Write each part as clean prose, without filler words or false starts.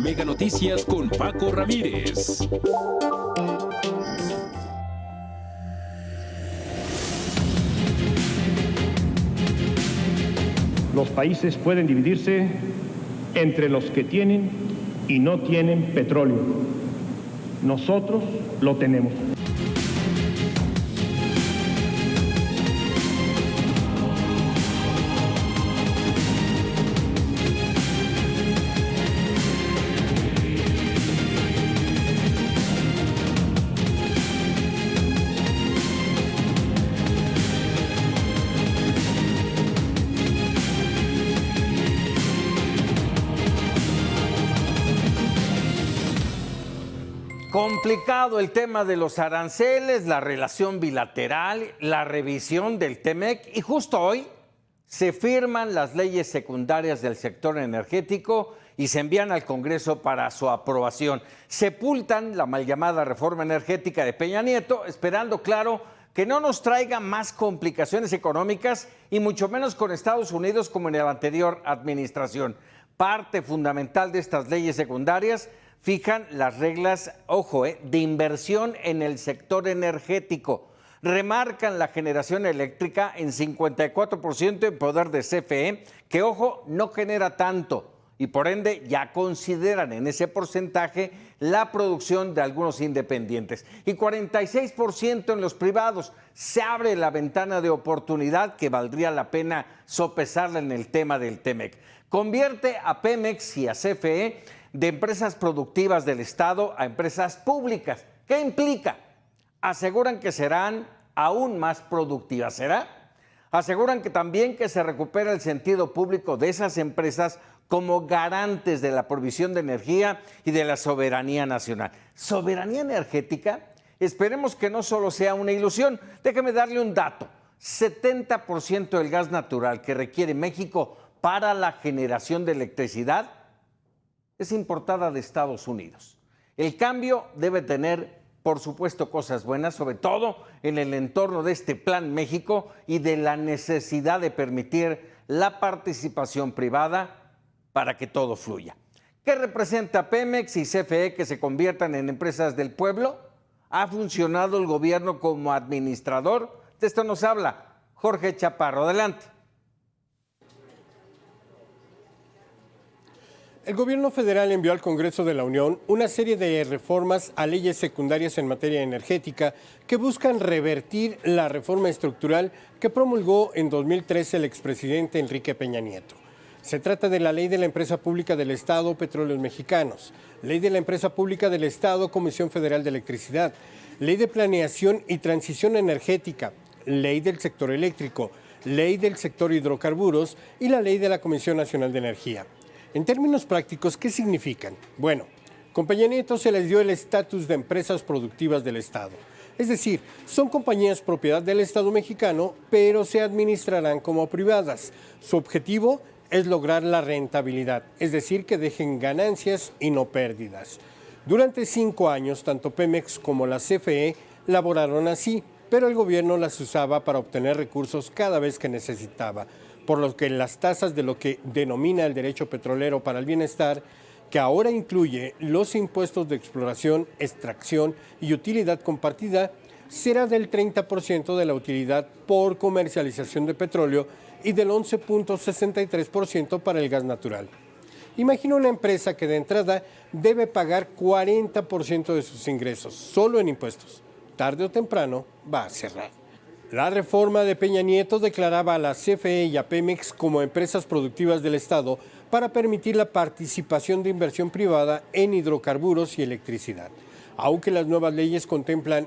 Mega Noticias con Paco Ramírez. Los países pueden dividirse entre los que tienen y no tienen petróleo. Nosotros lo tenemos. Complicado el tema de los aranceles, la relación bilateral, la revisión del TEMEC y justo hoy se firman las leyes secundarias del sector energético y se envían al Congreso para su aprobación. Sepultan la mal llamada reforma energética de Peña Nieto, esperando, claro, que no nos traiga más complicaciones económicas y mucho menos con Estados Unidos como en la anterior administración. Parte fundamental de estas leyes secundarias fijan las reglas, ojo, de inversión en el sector energético. Remarcan la generación eléctrica en 54% en poder de CFE, que, ojo, no genera tanto y por ende ya consideran en ese porcentaje la producción de algunos independientes. Y 46% en los privados. Se abre la ventana de oportunidad que valdría la pena sopesarla en el tema del TEMEC. Convierte a Pemex y a CFE de empresas productivas del Estado a empresas públicas. ¿Qué implica? Aseguran que serán aún más productivas. ¿Será? Aseguran que también que se recupera el sentido público de esas empresas como garantes de la provisión de energía y de la soberanía nacional. ¿Soberanía energética? Esperemos que no solo sea una ilusión. Déjeme darle un dato. 70% del gas natural que requiere México para la generación de electricidad es importada de Estados Unidos. El cambio debe tener, por supuesto, cosas buenas, sobre todo en el entorno de este Plan México y de la necesidad de permitir la participación privada para que todo fluya. ¿Qué representa Pemex y CFE que se conviertan en empresas del pueblo? ¿Ha funcionado el gobierno como administrador? De esto nos habla Jorge Chaparro. Adelante. El gobierno federal envió al Congreso de la Unión una serie de reformas a leyes secundarias en materia energética que buscan revertir la reforma estructural que promulgó en 2013 el expresidente Enrique Peña Nieto. Se trata de la Ley de la Empresa Pública del Estado Petróleos Mexicanos, Ley de la Empresa Pública del Estado Comisión Federal de Electricidad, Ley de Planeación y Transición Energética, Ley del Sector Eléctrico, Ley del Sector Hidrocarburos y la Ley de la Comisión Nacional de Energía. En términos prácticos, ¿qué significan? Bueno, con Peña Nieto se les dio el estatus de empresas productivas del Estado. Es decir, son compañías propiedad del Estado mexicano, pero se administrarán como privadas. Su objetivo es lograr la rentabilidad, es decir, que dejen ganancias y no pérdidas. Durante 5 años, tanto Pemex como la CFE laboraron así, pero el gobierno las usaba para obtener recursos cada vez que necesitaba, por lo que las tasas de lo que denomina el derecho petrolero para el bienestar, que ahora incluye los impuestos de exploración, extracción y utilidad compartida, será del 30% de la utilidad por comercialización de petróleo y del 11.63% para el gas natural. Imagina una empresa que de entrada debe pagar 40% de sus ingresos solo en impuestos. Tarde o temprano va a cerrar. La reforma de Peña Nieto declaraba a la CFE y a Pemex como empresas productivas del Estado para permitir la participación de inversión privada en hidrocarburos y electricidad. Aunque las nuevas leyes contemplan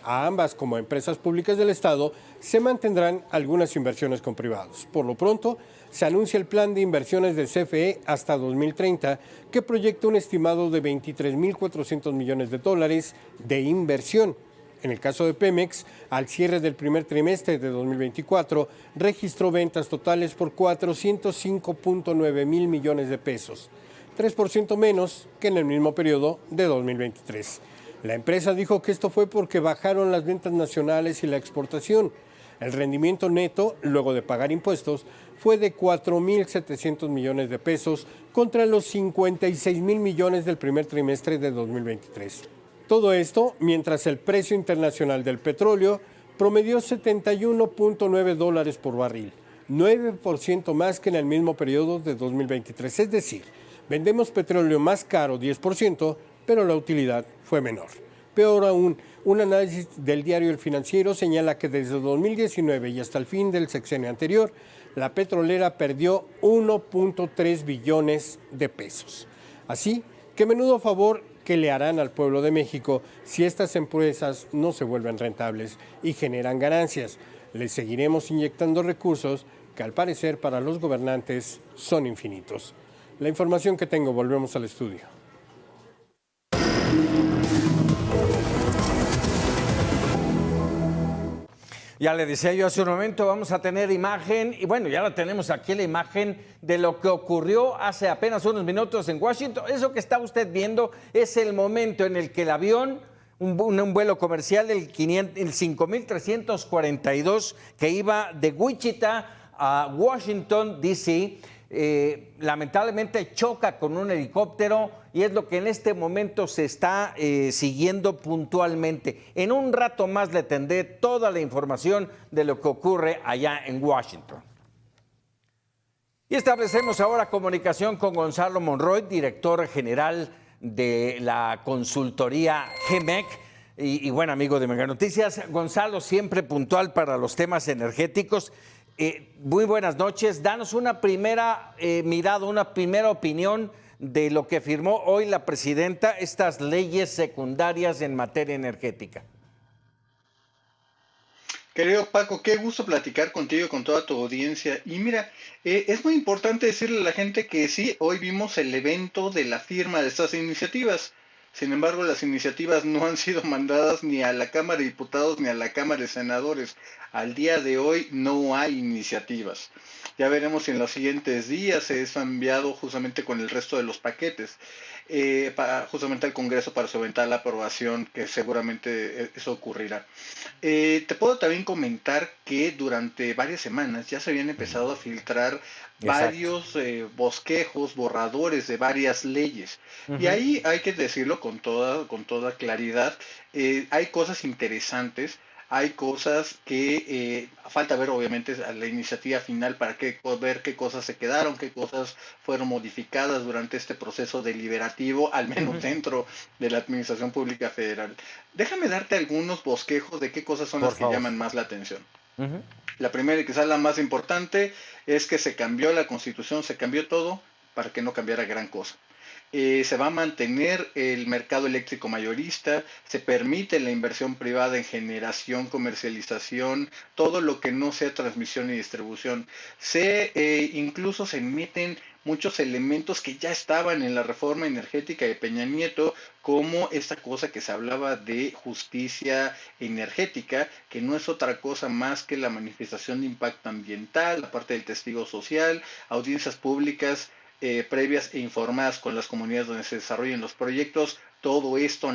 a ambas como empresas públicas del Estado, se mantendrán algunas inversiones con privados. Por lo pronto, se anuncia el plan de inversiones de CFE hasta 2030, que proyecta un estimado de $23.400 millones de inversión. En el caso de Pemex, al cierre del primer trimestre de 2024, registró ventas totales por 405.9 mil millones de pesos, 3% menos que en el mismo periodo de 2023. La empresa dijo que esto fue porque bajaron las ventas nacionales y la exportación. El rendimiento neto, luego de pagar impuestos, fue de 4.700 millones de pesos contra los 56.000 millones del primer trimestre de 2023. Todo esto mientras el precio internacional del petróleo promedió $71.9 por barril, 9% más que en el mismo periodo de 2023. Es decir, vendemos petróleo más caro 10%, pero la utilidad fue menor. Peor aún, un análisis del diario El Financiero señala que desde 2019 y hasta el fin del sexenio anterior, la petrolera perdió 1.3 billones de pesos. Así que menudo favor que le harán al pueblo de México si estas empresas no se vuelven rentables y generan ganancias. Les seguiremos inyectando recursos que al parecer para los gobernantes son infinitos. La información que tengo, volvemos al estudio. Ya le decía yo hace un momento, vamos a tener imagen, y bueno, ya la tenemos aquí, la imagen de lo que ocurrió hace apenas unos minutos en Washington. Eso que está usted viendo es el momento en el que el avión, un vuelo comercial, el 5342, que iba de Wichita a Washington, D.C., lamentablemente choca con un helicóptero y es lo que en este momento se está siguiendo puntualmente. En un rato más le tendré toda la información de lo que ocurre allá en Washington. Y establecemos ahora comunicación con Gonzalo Monroy, director general de la consultoría GEMEC y buen amigo de Mega Noticias. Gonzalo, siempre puntual para los temas energéticos. Muy buenas noches. Danos una primera mirada, una primera opinión de lo que firmó hoy la presidenta, estas leyes secundarias en materia energética. Querido Paco, qué gusto platicar contigo y con toda tu audiencia. Y mira, es muy importante decirle a la gente que sí, hoy vimos el evento de la firma de estas iniciativas. Sin embargo, las iniciativas no han sido mandadas ni a la Cámara de Diputados ni a la Cámara de Senadores. Al día de hoy no hay iniciativas. Ya veremos si en los siguientes días se es enviado justamente con el resto de los paquetes, justamente al Congreso para solventar la aprobación, que seguramente eso ocurrirá. Te puedo también comentar que durante varias semanas ya se habían empezado a filtrar varios bosquejos, borradores de varias leyes. Y ahí hay que decirlo con toda claridad, hay cosas interesantes. Hay cosas que falta ver, obviamente, a la iniciativa final para ver qué cosas se quedaron, qué cosas fueron modificadas durante este proceso deliberativo, al menos dentro de la Administración Pública Federal. Déjame darte algunos bosquejos de qué cosas son las que llaman más la atención. La primera y quizás la más importante es que se cambió la Constitución, se cambió todo para que no cambiara gran cosa. Se va a mantener el mercado eléctrico mayorista, se permite la inversión privada en generación, comercialización, todo lo que no sea transmisión y distribución. Incluso se meten muchos elementos que ya estaban en la reforma energética de Peña Nieto, como esta cosa que se hablaba de justicia energética, que no es otra cosa más que la manifestación de impacto ambiental, la parte del testigo social, audiencias públicas previas e informadas con las comunidades donde se desarrollen los proyectos. Todo esto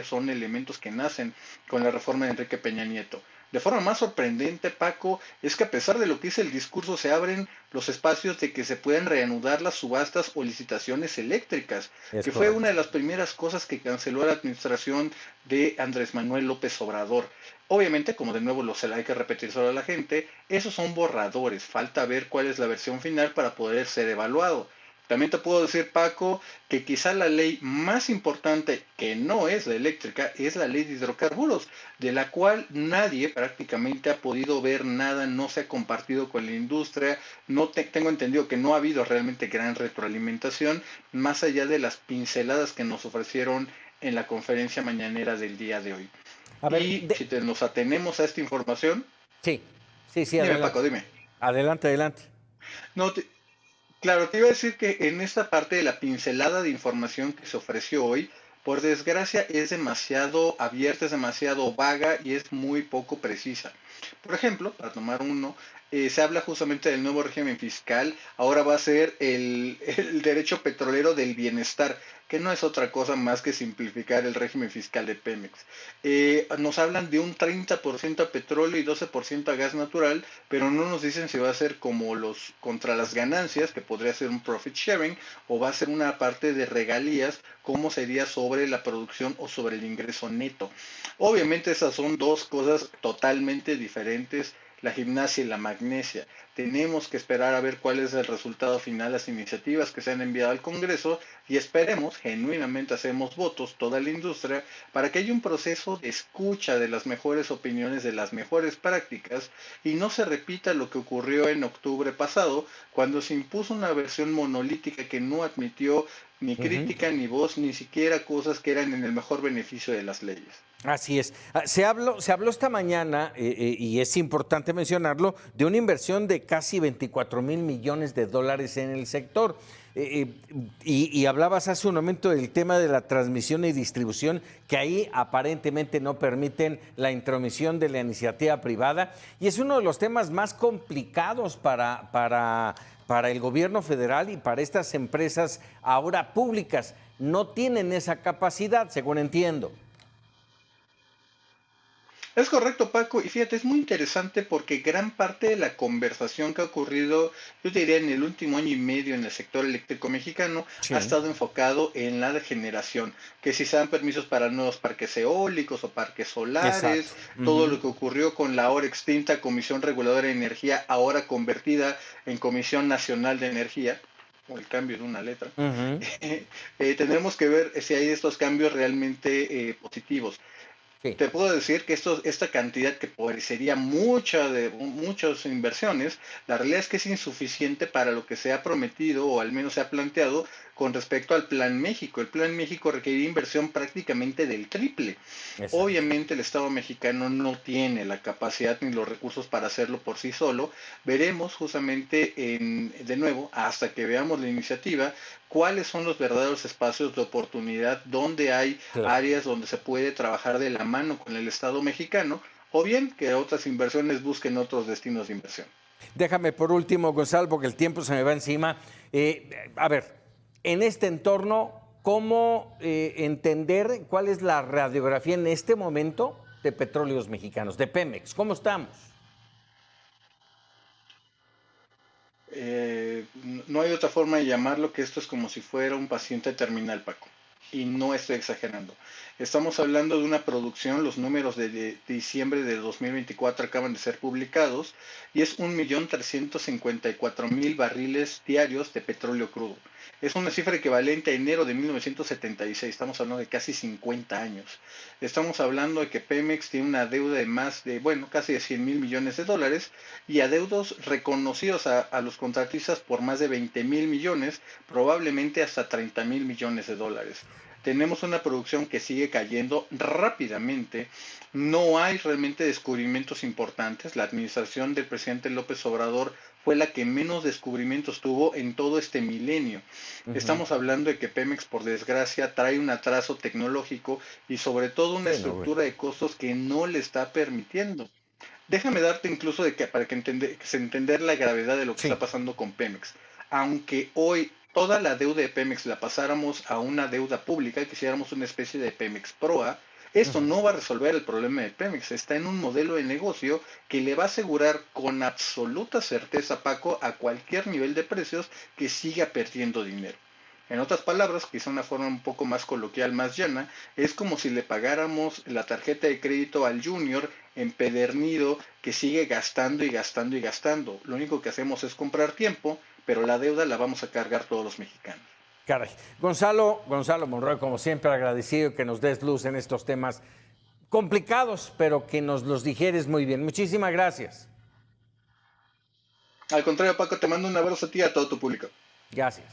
son elementos que nacen con la reforma de Enrique Peña Nieto. De forma más sorprendente, Paco, es que a pesar de lo que dice el discurso, se abren los espacios de que se puedan reanudar las subastas o licitaciones eléctricas, que fue una de las primeras cosas que canceló la administración de Andrés Manuel López Obrador. Obviamente, como de nuevo hay que repetir solo a la gente, esos son borradores, falta ver cuál es la versión final para poder ser evaluado. También te puedo decir, Paco, que quizá la ley más importante, que no es la eléctrica, es la ley de hidrocarburos, de la cual nadie prácticamente ha podido ver nada, no se ha compartido con la industria, tengo entendido que no ha habido realmente gran retroalimentación, más allá de las pinceladas que nos ofrecieron en la conferencia mañanera del día de hoy. Si nos atenemos a esta información... Sí, dime, adelante. Paco, dime. Adelante. Claro, te iba a decir que en esta parte de la pincelada de información que se ofreció hoy, por desgracia es demasiado abierta, es demasiado vaga y es muy poco precisa. Por ejemplo, para tomar uno, se habla justamente del nuevo régimen fiscal. Ahora va a ser el derecho petrolero del bienestar, que no es otra cosa más que simplificar el régimen fiscal de Pemex. Nos hablan de un 30% a petróleo y 12% a gas natural, pero no nos dicen si va a ser como los contra las ganancias, que podría ser un profit sharing, o va a ser una parte de regalías, como sería sobre la producción o sobre el ingreso neto. Obviamente esas son dos cosas totalmente diferentes, la gimnasia y la magnesia. Tenemos que esperar a ver cuál es el resultado final de las iniciativas que se han enviado al Congreso y esperemos, genuinamente hacemos votos, toda la industria, para que haya un proceso de escucha de las mejores opiniones, de las mejores prácticas y no se repita lo que ocurrió en octubre pasado, cuando se impuso una versión monolítica que no admitió ni crítica, ni voz, ni siquiera cosas que eran en el mejor beneficio de las leyes. Así es. Se habló esta mañana, y es importante mencionarlo, de una inversión de casi 24,000 millones de dólares en el sector. Y hablabas hace un momento del tema de la transmisión y distribución, que ahí aparentemente no permiten la intromisión de la iniciativa privada. Y es uno de los temas más complicados para el gobierno federal y para estas empresas ahora públicas. No tienen esa capacidad, según entiendo. Es correcto, Paco, y fíjate, es muy interesante porque gran parte de la conversación que ha ocurrido, yo diría, en el último año y medio en el sector eléctrico mexicano, Sí. ha estado enfocado en la generación, que si se dan permisos para nuevos parques eólicos o parques solares, Exacto. todo lo que ocurrió con la ahora extinta Comisión Reguladora de Energía, ahora convertida en Comisión Nacional de Energía, o el cambio de una letra. Tendremos que ver si hay estos cambios realmente positivos. Sí. Te puedo decir que esta cantidad que parecería muchas inversiones, la realidad es que es insuficiente para lo que se ha prometido o al menos se ha planteado con respecto al Plan México. El Plan México requería inversión prácticamente del triple. Exacto. Obviamente el Estado mexicano no tiene la capacidad ni los recursos para hacerlo por sí solo. Veremos justamente de nuevo, hasta que veamos la iniciativa, cuáles son los verdaderos espacios de oportunidad, donde hay áreas donde se puede trabajar de la mano con el Estado mexicano, o bien que otras inversiones busquen otros destinos de inversión. Déjame por último, Gonzalo, porque el tiempo se me va encima. A ver, en este entorno, ¿cómo entender cuál es la radiografía en este momento de Petróleos Mexicanos, de Pemex? ¿Cómo estamos? No hay otra forma de llamarlo que esto es como si fuera un paciente terminal, Paco. Y no estoy exagerando. Estamos hablando de una producción, los números de diciembre de 2024 acaban de ser publicados, y es 1.354.000 barriles diarios de petróleo crudo. Es una cifra equivalente a enero de 1976, estamos hablando de casi 50 años. Estamos hablando de que Pemex tiene una deuda de más de, casi de 100,000 millones de dólares y adeudos reconocidos a los contratistas por más de 20,000 millones, probablemente hasta 30,000 millones de dólares. Tenemos una producción que sigue cayendo rápidamente, no hay realmente descubrimientos importantes. La administración del presidente López Obrador fue la que menos descubrimientos tuvo en todo este milenio. Estamos hablando de que Pemex, por desgracia, trae un atraso tecnológico y sobre todo una estructura de costos que no le está permitiendo. Déjame darte incluso para que se entender la gravedad de lo que está pasando con Pemex. Aunque hoy toda la deuda de Pemex la pasáramos a una deuda pública, que hiciéramos una especie de Pemex Proa, esto no va a resolver el problema de Pemex. Está en un modelo de negocio que le va a asegurar con absoluta certeza, Paco, a cualquier nivel de precios, que siga perdiendo dinero. En otras palabras, quizá una forma un poco más coloquial, más llana, es como si le pagáramos la tarjeta de crédito al Junior empedernido que sigue gastando y gastando y gastando. Lo único que hacemos es comprar tiempo, pero la deuda la vamos a cargar todos los mexicanos. Caray. Gonzalo Monroy, como siempre, agradecido que nos des luz en estos temas complicados, pero que nos los digieres muy bien. Muchísimas gracias. Al contrario, Paco, te mando un abrazo a ti y a todo tu público. Gracias.